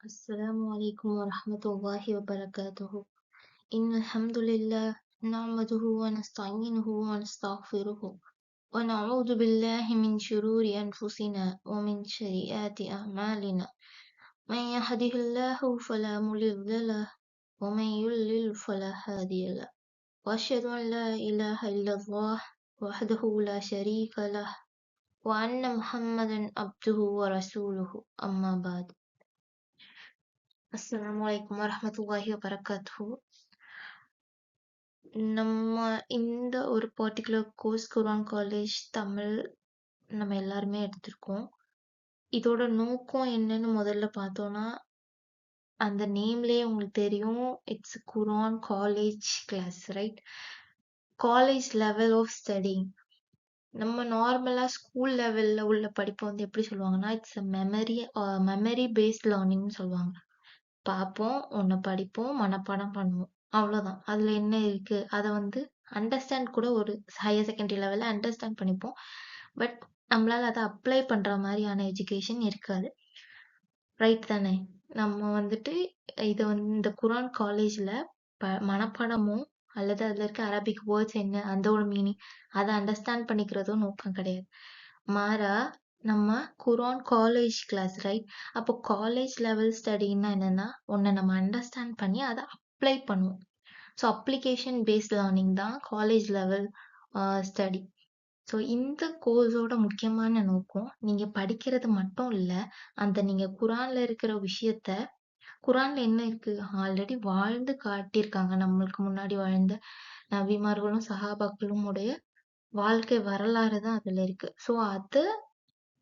السلام عليكم ورحمة الله وبركاته. إن الحمد لله نعمده ونستعينه ونستغفره ونعوذ بالله من شرور أنفسنا ومن سيئات أعمالنا. من يهده الله فلا مضل له ومن يضلل فلا هادي له. وأشهد أن لا إله إلا الله وحده لا شريك له وأن محمدا عبده ورسوله. أما بعد. அஸ்ஸலாமு அலைக்கும் வரஹ்மத்துல்லாஹி வபரகாத்துஹு. நம்ம இந்த ஒரு பர்ட்டிகுலர் கோர்ஸ் குர்ஆன் காலேஜ் தமிழ் நம்ம எல்லாருமே எடுத்திருக்கோம். இதோட நோக்கம் என்னன்னு முதல்ல பார்த்தோம்னா, அந்த நேம்லயே உங்களுக்கு தெரியும். It's Quran college class, right? College level of studying. நம்ம நார்மலா ஸ்கூல் லெவல்ல உள்ள படிப்பை வந்து எப்படி சொல்லுவாங்கன்னா, இட்ஸ் மெமரி பேஸ்ட் லேர்னிங்னு சொல்லுவாங்க. பார்ப்போம், ஒண்ணு படிப்போம், மனப்பாடம் பண்ணுவோம். அவ்வளோதான். அதுல என்ன இருக்கு? அத வந்து அண்டர்ஸ்டாண்ட் கூட ஒரு ஹையர் செகண்டரி லெவல்ல அண்டர்ஸ்டாண்ட் பண்ணிப்போம். பட் நம்மளால அத அப்ளை பண்ற மாரியான எஜுகேஷன் இருக்காது. ரைட் தானே? நம்ம வந்துட்டு இத வந்து இந்த குர்ஆன் காலேஜ்ல மனப்பாடமோ அல்லது அதுல இருக்க அரபிக் வேர்ட்ஸ் என்ன, அதோட மீனிங் அத அண்டர்ஸ்டாண்ட் பண்ணிக்கிறதோ நோக்கம் கிடையாது. மாறா நம்ம குர்ஆன் காலேஜ் கிளாஸ், ரைட்? அப்போ காலேஜ் லெவல் ஸ்டடின்னா என்னன்னா, ஒண்ண நம்ம அண்டர்ஸ்டாண்ட் பண்ணி அத அப்ளை பண்ணுவோம். ஸோ அப்ளிகேஷன் பேஸ்ட் லேர்னிங் தான் காலேஜ் லெவல் ஸ்டடி. ஸோ இந்த கோர்ஸோட முக்கியமான நோக்கம், நீங்க படிக்கிறது மட்டும் இல்ல, அந்த நீங்க குர்ஆன்ல இருக்கிற விஷயத்த குர்ஆன்ல என்ன இருக்கு? ஆல்ரெடி வாழ்ந்து காட்டியிருக்காங்க. நம்மளுக்கு முன்னாடி வாழ்ந்த நபிமார்களும், சஹாபாக்களும் உடைய வாழ்க்கை வரலாறு தான் அதுல இருக்கு. ஸோ அத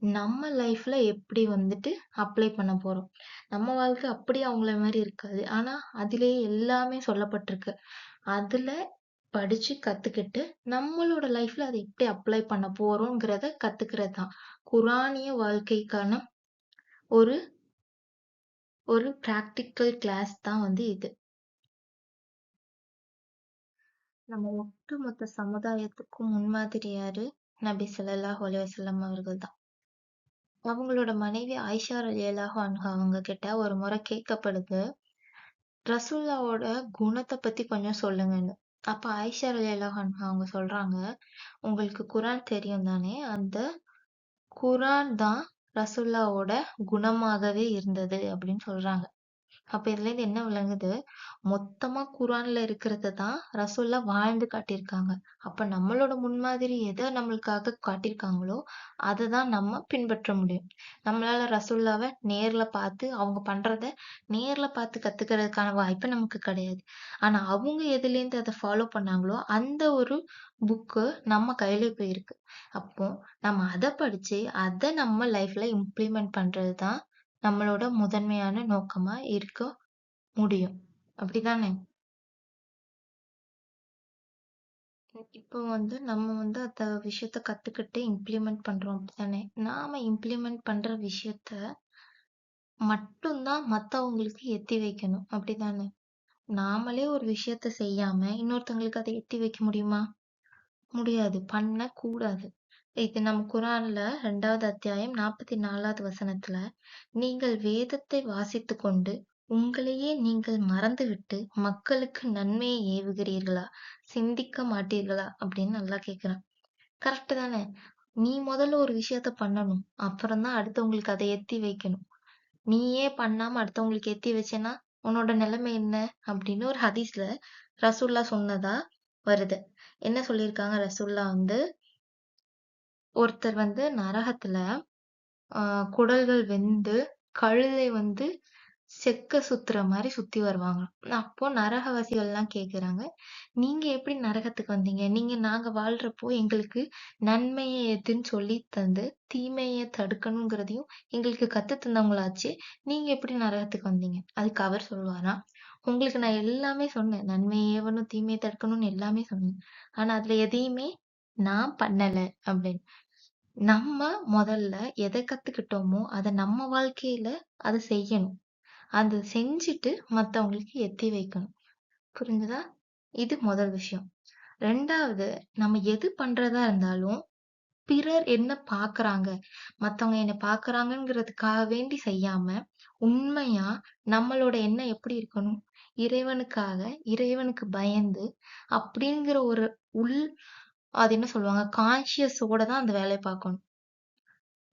நம்ம லைஃப்ல எப்படி வந்துட்டு அப்ளை பண்ண போறோம். நம்ம வாழ்க்கை அப்படியே அவங்கள மாரி இருக்காது. ஆனா, அதிலேயே எல்லாமே சொல்லப்பட்டிருக்கு. அதுல படிச்சு கத்துக்கிட்டு, நம்மளோட லைஃப்ல அத எப்படி அப்ளை பண்ண போறோம்ங்கிறத கத்துக்கிறது தான். குர்ஆனிய வாழ்க்கைக்கான ஒரு ஒரு பிராக்டிகல் கிளாஸ் தான் வந்து இது. நம்ம ஒட்டுமொத்த சமுதாயத்துக்கும் முன்மாதிரி யாரு? நபி ஸல்லல்லாஹு அலைஹி வஸல்லம் அவர்கள் தான். அவங்களோட மனைவி ஆயிஷா ரலியல்லாஹு அன்ஹா அவங்க கிட்ட ஒரு முறை கேட்கப்படுது, ரசூலுல்லாவோட குணத்த பத்தி கொஞ்சம் சொல்லுங்கன்னு. அப்ப ஆயிஷா ரலியல்லாஹு அன்ஹா அவங்க சொல்றாங்க, உங்களுக்கு குர்ஆன் தெரியும் தானே? அந்த குர்ஆன் தான் ரசூலுல்லாவோட குணமாகவே இருந்தது அப்படின்னு சொல்றாங்க. அப்ப இதுலேருந்து என்ன விளங்குது? மொத்தமா குர்ஆன்ல இருக்கிறத தான் ரசூல்லா வாழ்ந்து காட்டியிருக்காங்க. அப்ப நம்மளோட முன்மாதிரி எத நம்மளுக்காக காட்டியிருக்காங்களோ, அத தான் நம்ம பின்பற்ற முடியும். நம்மளால ரசூல்லாவ நேர்ல பார்த்து, அவங்க பண்றத நேர்ல பார்த்து கத்துக்கிறதுக்கான வாய்ப்பு நமக்கு கிடையாது. ஆனா அவங்க எதுலேருந்து அத ஃபாலோ பண்ணாங்களோ, அந்த ஒரு புக்கு நம்ம கையில இப்ப இருக்கு. அப்போ நம்ம அத படிச்சு, அத நம்ம லைஃப்ல இம்ப்ளிமெண்ட் பண்றது தான் நம்மளோட முதன்மையான நோக்கமா இருக்க முடியும். அப்படிதானே? இப்போ வந்து நம்ம வந்து அந்த விஷயத்த கத்துக்கிட்டு இம்ப்ளிமெண்ட் பண்றோம் அப்படித்தானே? நாம இம்ப்ளிமெண்ட் பண்ற விஷயத்த மட்டும் தான் மத்தவங்களுக்கு எத்தி வைக்கணும். அப்படிதானே? நாமளே ஒரு விஷயத்த செய்யாம இன்னொருத்தவங்களுக்கு அத எத்தி வைக்க முடியுமா? முடியாது. பண்ணக்கூடாது. இது நம்ம குர்ஆன்ல 2வது அத்தியாயம் 44வது வசனத்துல, நீங்கள் வேதத்தை வாசித்துக் கொண்டு உங்களையே நீங்கள் மறந்துவிட்டு மக்களுக்கு நன்மையை ஏவுகிறீர்களா? சிந்திக்க மாட்டீர்களா? அப்படின்னு அல்லாஹ் கேட்கிறான். கரெக்ட் தானே? நீ முதல்ல ஒரு விஷயத்த பண்ணணும். அப்புறம் தான் அடுத்தவங்களுக்கு அதை எத்தி வைக்கணும். நீயே பண்ணாம அடுத்தவங்களுக்கு எத்தி வச்சேன்னா, உன்னோட நிலைமை என்ன? அப்படின்னு ஒரு ஹதீஸ்ல ரசூலுல்லாஹ் சொன்னதா வருது. என்ன சொல்லியிருக்காங்க ரசூலுல்லாஹ் வந்து, ஒருத்தர் வந்து நரகத்துல குடல்கள் வெந்து கழுதை வந்து செக்க சுத்துற மாரி சுத்தி வருவாங்களாம். அப்போ நரகவாசிகள்லாம் கேக்குறாங்க, நீங்க எப்படி நரகத்துக்கு வந்தீங்க? நாங்க வாழ்றப்போ எங்களுக்கு நன்மையை எதுன்னு சொல்லி தந்து, தீமையை தடுக்கணுங்கிறதையும் எங்களுக்கு கத்து தந்தவங்களாச்சே, நீங்க எப்படி நரகத்துக்கு வந்தீங்க? அதுக்கு அவர் சொல்லுவாராம், உங்களுக்கு நான் எல்லாமே சொன்னேன். நன்மையை ஏவணும், தீமையை தடுக்கணும்னு எல்லாமே சொன்னேன். ஆனா அதுல எதையுமே நான் பண்ணல அப்படின்னு. நம்ம முதல்ல எத கத்துக்கிட்டோமோ, அத நம்ம வாழ்க்கையில அத செய்யணும். அத செஞ்சுட்டு மத்தவங்களுக்கு எத்தி வைக்கணும். புரிஞ்சுதா? இது முதல் விஷயம். 2வது, நம்ம எது பண்றதா இருந்தாலும் பிறர் என்ன பார்க்குறாங்க, மத்தவங்க என்ன பார்க்குறாங்கங்கிறதுக்காக வேண்டி செய்யாம, உண்மையா நம்மளோட எண்ணம் எப்படி இருக்கணும்? இறைவனுக்காக, இறைவனுக்கு பயந்து, அப்படிங்கிற ஒரு உள் அது என்ன சொல்லுவாங்க? கான்ஷியஸோட தான் அந்த வேலைய பார்க்கணும்.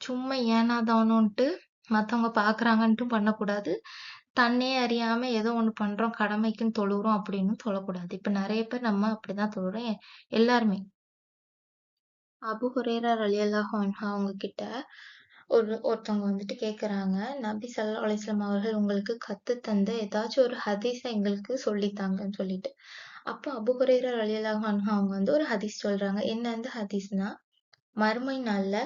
சும்மா ஏனா தானோன்ட்டு மத்தவங்க பார்க்குறாங்கன்ட்டும் பண்ணக்கூடாது. தன்னையே அறியாம ஏதோ ஒண்ணு பண்றோம், கடமைக்குன்னு தொழுவுறோம் அப்படின்னும் தொழக்கூடாது. இப்ப நெறைய பேர் நம்ம அப்படிதான் தொழுறோம். எல்லாருமே. அபூ ஹுரைரா ரலியல்லாஹு அன்ஹு அவங்க கிட்ட ஒருத்தவங்க வந்துட்டு கேட்கறாங்க, நபி ஸல்லல்லாஹு அலைஹி வஸல்லம் அவர்கள் உங்களுக்கு கத்து தந்த ஏதாச்சும் ஒரு ஹதீஸ எங்களுக்கு சொல்லித் தாங்கன்னு சொல்லிட்டு. அப்ப அபூ ஹுரைரா ரலியல்லாஹு அன்ஹு அவங்க வந்து ஒரு ஹதீஸ் சொல்றாங்க. என்ன அந்த ஹதீஸ்னா, மறுமை நாள்ல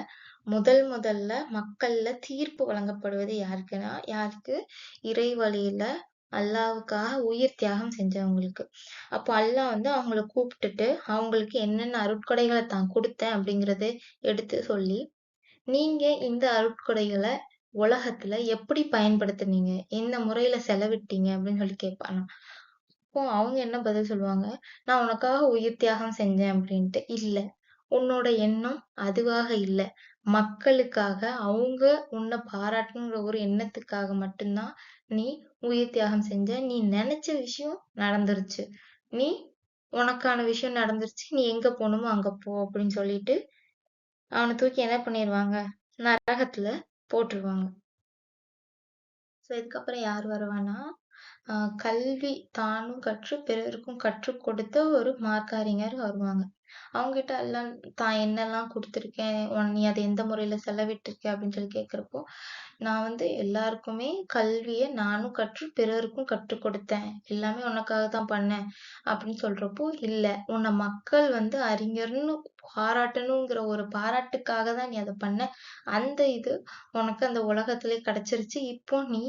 முதல்ல மக்கள்ல தீர்ப்பு வழங்கப்படுவது யாருக்குன்னா, யாருக்கு? இறை வழியில அல்லாஹ்வுக்காக உயிர் தியாகம் செஞ்சவங்களுக்கு. அப்போ அல்லாஹ் வந்து அவங்கள கூப்பிட்டுட்டு, அவங்களுக்கு என்னென்ன அருட்கொடைகள தான் குடுத்தேன் அப்படிங்கிறத எடுத்து சொல்லி, நீங்க இந்த அருட்கொடைகள உலகத்துல எப்படி பயன்படுத்துனீங்க? எந்த முறையில செலவிட்டீங்க? அப்படின்னு சொல்லி கேட்பானாம். அப்போ அவங்க என்ன பதில் சொல்லுவாங்க, "நான் உனக்காக உயிர் தியாகம் செஞ்சேன்" அப்படின்ட்டு. இல்ல. உன்னோட எண்ணம் அதுவாக இல்ல. மக்களுக்காக அவங்க உன்ன பாராட்டணுங்கிற ஒரு எண்ணத்துக்காக மட்டும் தான் நீ உயிர் தியாகம் செஞ்ச. நீ நெனச்ச விஷயம் நடந்துருச்சு. நீ உனக்கான விஷயம் நடந்துருச்சு. நீ எங்க போணுமோ அங்க போ அப்படின்னு சொல்லிட்டு, அவன தூக்கி என்ன பண்ணிருவாங்க? நரகத்துல போட்டுருவாங்க. ஸோ இதுக்கப்புறம் யார் வருவான்னா, அ கல்வி தானும் கற்று பிறருக்கும் கற்றுக் கொடுத்த ஒரு மார்க்க வருவாங்க. அவங்ககிட்ட எல்லாம் தான் என்னெல்லாம் குடுத்துருக்கேன், நீ அத எந்த முறையில செலவிட்டுருக்க அப்படின்னு சொல்லி கேட்கிறப்போ, நான் வந்து எல்லாருக்குமே கல்விய நானும் கற்று பிறருக்கும் கற்றுக் கொடுத்தேன். எல்லாமே உனக்காக தான் பண்ணேன் அப்படின்னு சொல்றப்போ, இல்ல உன்ன மக்கள் வந்து அறிஞர்ன்னு பாராட்டணுங்கிற ஒரு பாராட்டுக்காக தான் நீ அத பண்ண. அந்த இது உனக்கு அந்த உலகத்திலே கிடைச்சிருச்சு. இப்போ நீ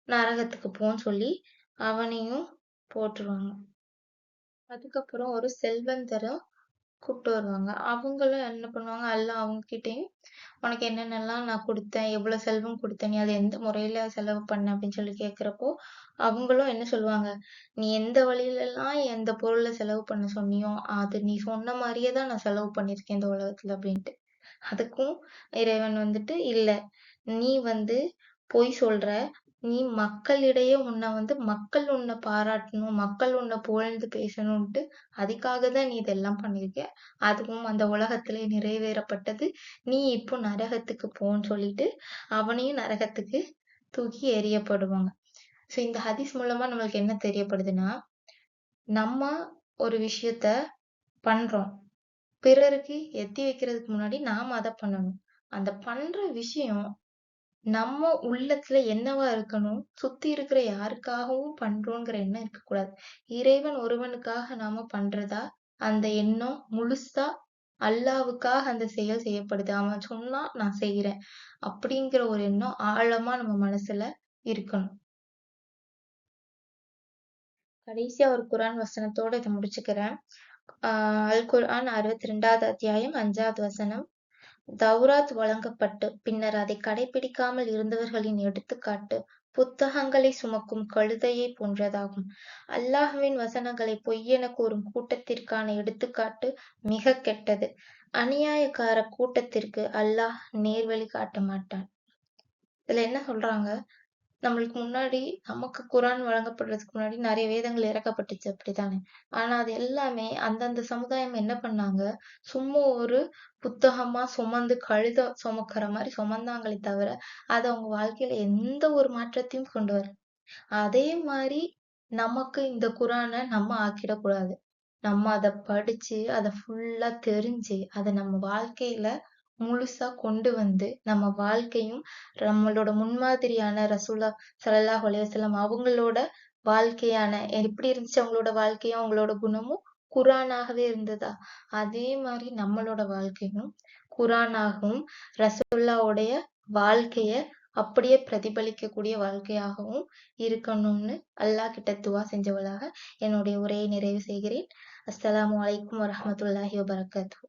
நரகத்துக்கு போன்னு சொல்லி அவனையும் போட்டுருவாங்க. அதுக்கப்புறம் ஒரு செல்வந்தர கூப்ட்டு வருவாங்க. அவங்களும் என்ன பண்ணுவாங்க, அல்லாஹ் அவங்ககிட்டயும் உனக்கு என்னென்னலாம் நான் குடுத்தேன், எவ்வளோ செல்வம் குடுத்தேன், நீ அத எந்த முறையில செலவு பண்ண அப்படின்னு சொல்லி கேட்கிறப்போ, அவங்களும் என்ன சொல்லுவாங்க, நீ எந்த வழியிலலாம் எந்த பொருள செலவு பண்ண சொன்னியோ, அது நீ சொன்ன மாரியே தான் நான் செலவு பண்ணியிருக்கேன் இந்த உலகத்துல அப்படின்ட்டு. அதுக்கும் இறைவன் வந்துட்டு, இல்ல நீ வந்து பொய் சொல்ற. நீ மக்களிடையே உன்ன வந்து மக்கள் உன்ன பாராட்டணும், மக்கள் உன்ன புகழ்ந்து பேசணுன்ட்டு அதுக்காக தான் நீ இதெல்லாம் பண்ணியிருக்க. அதுவும் அந்த உலகத்திலே நிறைவேறப்பட்டது. நீ இப்போ நரகத்துக்கு போன்னு சொல்லிட்டு, அவனையும் நரகத்துக்கு தூக்கி எறியப்படுவாங்க. ஸோ இந்த ஹதீஸ் மூலமா நம்மளுக்கு என்ன தெரியப்படுதுன்னா, நம்ம ஒரு விஷயத்த பண்றோம். பிறருக்கு எத்தி வைக்கிறதுக்கு முன்னாடி நாம அத பண்ணணும். அந்த பண்ற விஷயம் நம்ம உள்ளத்துல என்னவா இருக்கணும்? சுத்தி இருக்கிற யாருக்காகவும் பண்றோங்கிற எண்ணம் இருக்கக்கூடாது. இறைவன் ஒருவனுக்காக நாம பண்றதா, அந்த எண்ணம் முழுசா அல்லாஹ்வுக்காக அந்த செயல் செய்யப்படுது. அவன் சொன்னா நான் செய்றேன். அப்படிங்கிற ஒரு எண்ணம் ஆழமா நம்ம மனசுல இருக்கணும். கடைசியா ஒரு குர்ஆன் வசனத்தோட இத முடிச்சுக்கிறேன். அல் குர்ஆன் 62வது அத்தியாயம் 5வது வசனம். தௌராத் வழங்கப்பட்டு, பின்னர் அதைக் கடைப்பிடிக்காமல் இருந்தவர்களின் எடுத்துக்காட்டு, புத்தகங்களைச் சுமக்கும் கழுதையைப் போன்றதாகும். அல்லாஹ்வின் வசனங்களைப் பொய்யெனக் கூறும் கூட்டத்திற்கான எடுத்துக்காட்டு மிகக் கெட்டது. அநியாயக்கார கூட்டத்திற்கு அல்லாஹ் நேர்வழி காட்ட மாட்டான். இதுல என்ன சொல்றாங்க? நம்மளுக்கு முன்னாடி நமக்கு குர்ஆன் வழங்கப்படுறதுக்கு முன்னாடி நெறைய வேதங்கள் இறக்கப்பட்டுச்சு அப்படித்தானே? ஆனா அது எல்லாமே அந்தந்த சமுதாயம் என்ன பண்ணாங்க, சும்மா ஒரு புத்தகமா சுமந்து கழுத சுமக்கிற மாரி சுமந்தாங்களே தவிர, அத அவங்க வாழ்க்கையில எந்த ஒரு மாற்றத்தையும் கொண்டு வரல. அதே மாரி நமக்கு இந்த குர்ஆன நம்ம ஆக்கிடக்கூடாது. நம்ம அத படிச்சு, அத ஃபுல்லா தெரிஞ்சு, அத நம்ம வாழ்க்கையில முழுசா கொண்டு வந்து, நம்ம வாழ்க்கையும் நம்மளோட முன்மாதிரியான ரசூலா ஸல்லல்லாஹு அலைஹி வஸல்லம் அவங்களோட வாழ்க்கையான எப்படி இருந்துச்சு அவங்களோட வாழ்க்கையும், அவங்களோட குணமும் குர்ஆனாகவே இருந்ததா? அதே மாரி நம்மளோட வாழ்க்கையும் குர்ஆனாகவும், ரசூலுல்லாவுடைய வாழ்க்கைய அப்படியே பிரதிபலிக்கக்கூடிய வாழ்க்கையாகவும் இருக்கணும்னு அல்லாஹ் கிட்ட துவா செஞ்சவளாக என்னுடைய உரையை நிறைவு செய்கிறேன். அஸ்ஸலாமு அலைக்கும் வரஹ்மத்துல்லாஹி வபரகாத்துஹு.